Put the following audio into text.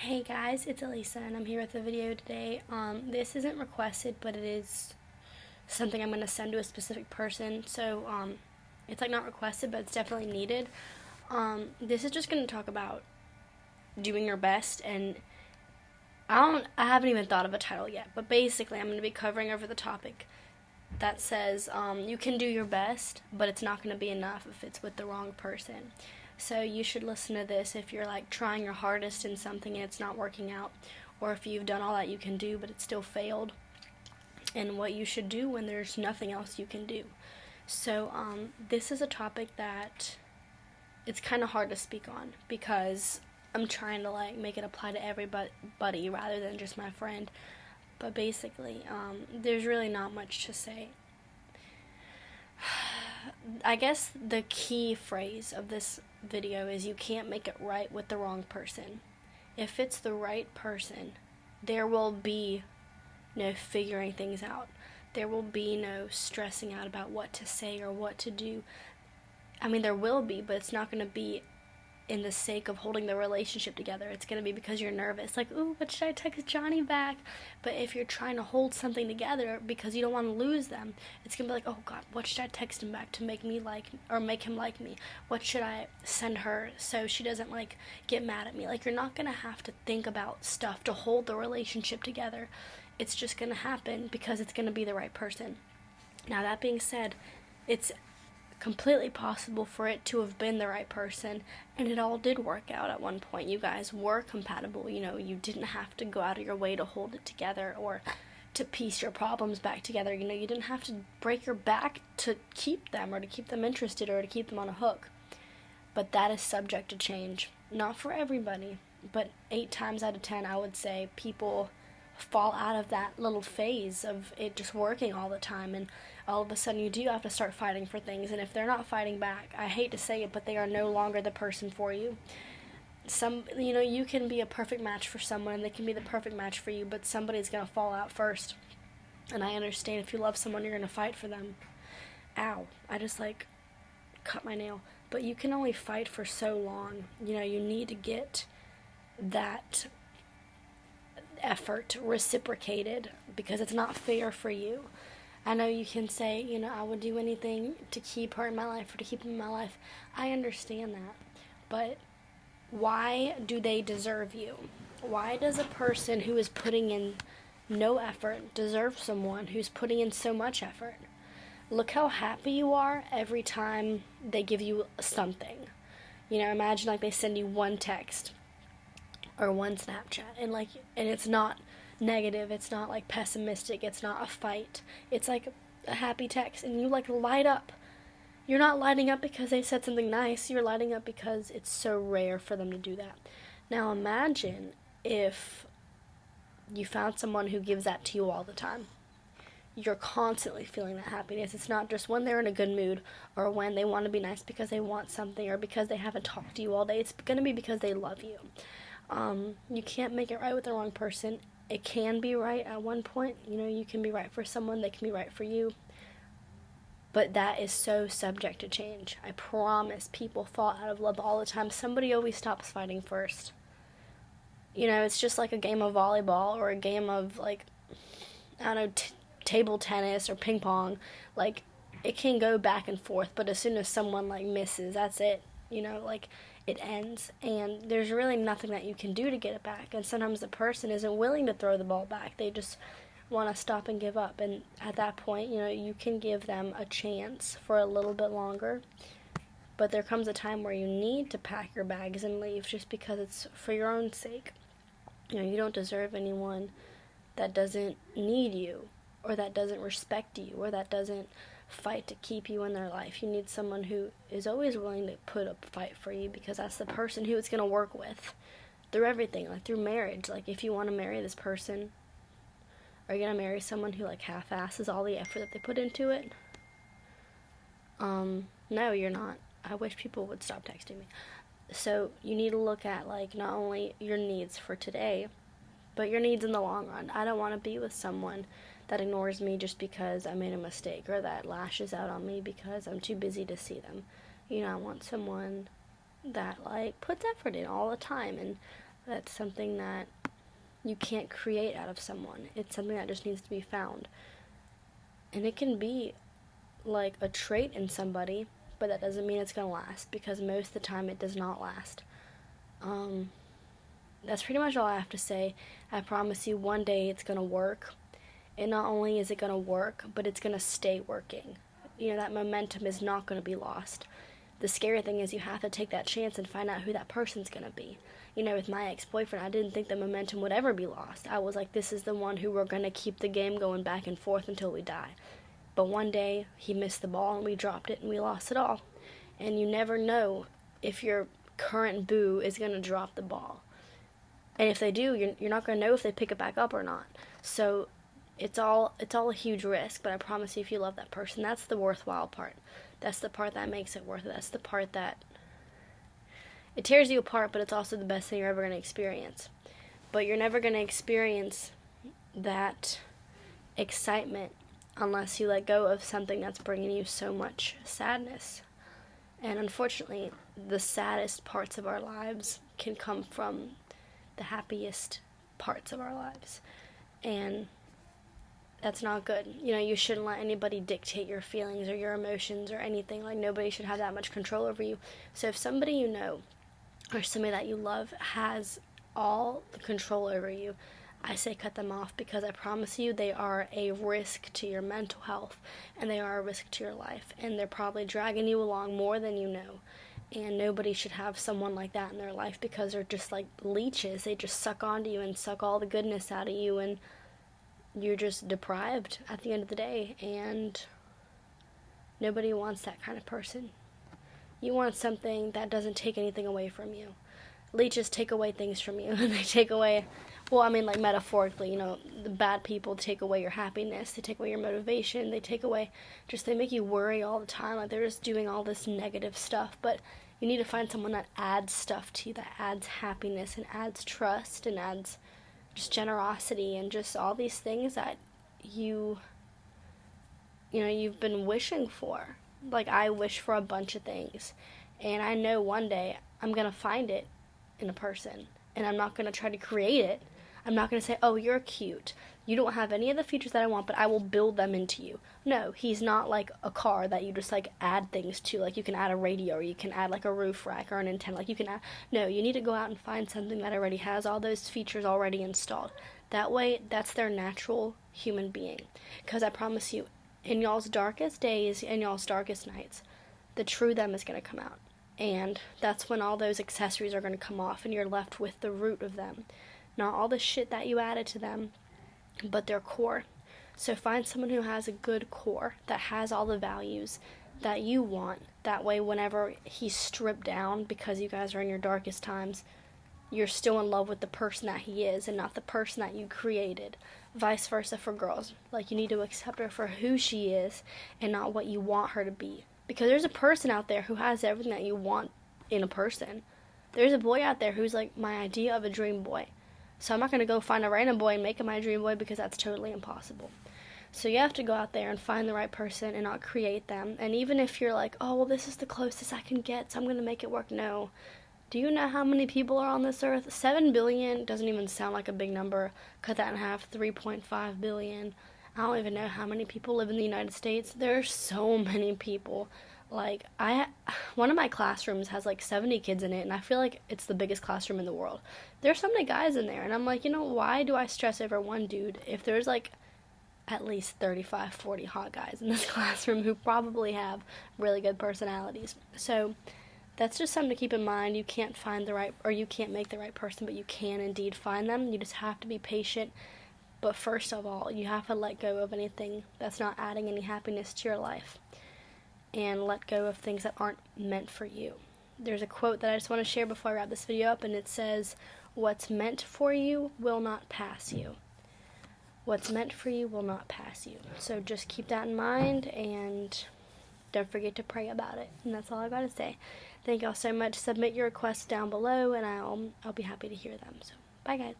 Hey guys, it's Elisa and I'm here with a video today. This isn't requested, but it is something I'm going to send to a specific person. So it's like not requested, but it's definitely needed. This is just going to talk about doing your best, and I haven't even thought of a title yet, but basically I'm going to be covering over the topic that says you can do your best, but it's not going to be enough if it's with the wrong person. So you should listen to this if you're like trying your hardest in something and it's not working out, or if you've done all that you can do but it still failed, and what you should do when there's nothing else you can do. So this is a topic that it's kind of hard to speak on because I'm trying to like make it apply to everybody rather than just my friend. But basically, there's really not much to say. I guess the key phrase of this video is you can't make it right with the wrong person. If it's the right person, there will be no figuring things out. There will be no stressing out about what to say or what to do. I mean, there will be, but it's not going to be in the sake of holding the relationship together. It's going to be because you're nervous, like, ooh, what should I text Johnny back? But if you're trying to hold something together because you don't want to lose them, it's going to be like, oh God, what should I text him back to make me like, or make him like me? What should I send her so she doesn't like get mad at me? Like, you're not going to have to think about stuff to hold the relationship together. It's just going to happen because it's going to be the right person. Now, that being said, it's completely possible for it to have been the right person, and it all did work out at one point. You guys were compatible. You didn't have to go out of your way to hold it together or to piece your problems back together. You didn't have to break your back to keep them or to keep them interested or to keep them on a hook. But that is subject to change. Not for everybody, but 8 times out of 10 I would say people fall out of that little phase of it just working all the time, and all of a sudden you do have to start fighting for things, and if they're not fighting back, I hate to say it, but they are no longer the person for you. You can be a perfect match for someone and they can be the perfect match for you, but somebody's going to fall out first. And I understand if you love someone, you're going to fight for them. Ow, I just like cut my nail. But you can only fight for so long. You need to get that effort reciprocated because it's not fair for you. I know you can say, I would do anything to keep her in my life or to keep him in my life. I understand that. But why do they deserve you? Why does a person who is putting in no effort deserve someone who's putting in so much effort? Look how happy you are every time they give you something. Imagine like they send you one text or one Snapchat, and it's not negative, it's not like pessimistic, it's not a fight, it's like a happy text, and you like light up. You're not lighting up because they said something nice, you're lighting up because it's so rare for them to do that. Now imagine if you found someone who gives that to you all the time. You're constantly feeling that happiness. It's not just when they're in a good mood or when they want to be nice because they want something or because they haven't talked to you all day. It's going to be because they love you. You can't make it right with the wrong person. It can be right at one point. You can be right for someone, they can be right for you. But that is so subject to change. I promise people fall out of love all the time. Somebody always stops fighting first. It's just like a game of volleyball or a game of, like, I don't know, table tennis or ping pong. Like, it can go back and forth, but as soon as someone, like, misses, that's it. It ends, and there's really nothing that you can do to get it back. And sometimes the person isn't willing to throw the ball back. They just want to stop and give up. And at that point, you can give them a chance for a little bit longer. But there comes a time where you need to pack your bags and leave just because it's for your own sake. You don't deserve anyone that doesn't need you or that doesn't respect you or that doesn't fight to keep you in their life. You need someone who is always willing to put up a fight for you because that's the person who it's going to work with through everything, like through marriage. Like, if you want to marry this person, are you going to marry someone who like half-asses all the effort that they put into it? No, you're not. I wish people would stop texting me. So you need to look at like not only your needs for today, but your needs in the long run. I don't want to be with someone that ignores me just because I made a mistake or that lashes out on me because I'm too busy to see them. I want someone that like puts effort in all the time, and That's something that you can't create out of someone. It's something that just needs to be found. And it can be like a trait in somebody, but that doesn't mean it's going to last, because most of the time it does not last. That's pretty much all I have to say. I promise you one day it's going to work. And not only is it going to work, but it's going to stay working. You know, that momentum is not going to be lost. The scary thing is you have to take that chance and find out who that person's going to be. You know, with my ex-boyfriend, I didn't think the momentum would ever be lost. I was like, this is the one who we're going to keep the game going back and forth until we die. But one day, he missed the ball and we dropped it and we lost it all. And you never know if your current boo is going to drop the ball. And if they do, you're not going to know if they pick it back up or not. So it's all a huge risk, but I promise you, if you love that person, that's the worthwhile part. That's the part that makes it worth it. That's the part that it tears you apart, but it's also the best thing you're ever going to experience. But you're never going to experience that excitement unless you let go of something that's bringing you so much sadness. And unfortunately, the saddest parts of our lives can come from the happiest parts of our lives. And that's not good. You know, you shouldn't let anybody dictate your feelings or your emotions or anything. Like, nobody should have that much control over you. So if somebody you know or somebody that you love has all the control over you, I say cut them off, because I promise you they are a risk to your mental health and they are a risk to your life, and they're probably dragging you along more than you know. And nobody should have someone like that in their life, because they're just like leeches. They just suck onto you and suck all the goodness out of you, and you're just deprived at the end of the day, and nobody wants that kind of person. You want something that doesn't take anything away from you. Leeches take away things from you, and they take away, well, I mean, like metaphorically, you know, the bad people take away your happiness, they take away your motivation, they take away, they make you worry all the time, like they're just doing all this negative stuff. But you need to find someone that adds stuff to you, that adds happiness and adds trust and adds just generosity and just all these things that you've been wishing for. Like, I wish for a bunch of things, and I know one day I'm going to find it in a person, and I'm not going to try to create it. I'm not going to say, oh, you're cute, you don't have any of the features that I want, but I will build them into you. No, he's not like a car that you just like add things to. Like, you can add a radio, or you can add like a roof rack or an antenna. Like, you can add, no, you need to go out and find something that already has all those features already installed. That way, that's their natural human being. Because I promise you, in y'all's darkest days and y'all's darkest nights, the true them is going to come out. And that's when all those accessories are going to come off, and you're left with the root of them. Not all the shit that you added to them, but their core. So find someone who has a good core, that has all the values that you want. That way, whenever he's stripped down because you guys are in your darkest times, you're still in love with the person that he is and not the person that you created. Vice versa for girls. Like, you need to accept her for who she is and not what you want her to be. Because there's a person out there who has everything that you want in a person. There's a boy out there who's like my idea of a dream boy. So I'm not going to go find a random boy and make him my dream boy, because that's totally impossible. So you have to go out there and find the right person and not create them. And even if you're like, oh, well, this is the closest I can get, so I'm going to make it work. No. Do you know how many people are on this earth? 7 billion doesn't even sound like a big number. Cut that in half, 3.5 billion. I don't even know how many people live in the United States. There are so many people. Like, one of my classrooms has like 70 kids in it, and I feel like it's the biggest classroom in the world. There's so many guys in there, and I'm like, why do I stress over one dude if there's like at least 35, 40 hot guys in this classroom who probably have really good personalities? So that's just something to keep in mind. You can't find you can't make the right person, but you can indeed find them. You just have to be patient. But first of all, you have to let go of anything that's not adding any happiness to your life, and let go of things that aren't meant for you. There's a quote that I just want to share before I wrap this video up, and it says, what's meant for you will not pass you. What's meant for you will not pass you. So just keep that in mind, and don't forget to pray about it. And that's all I got to say. Thank y'all so much. Submit your requests down below, and I'll be happy to hear them. So bye, guys.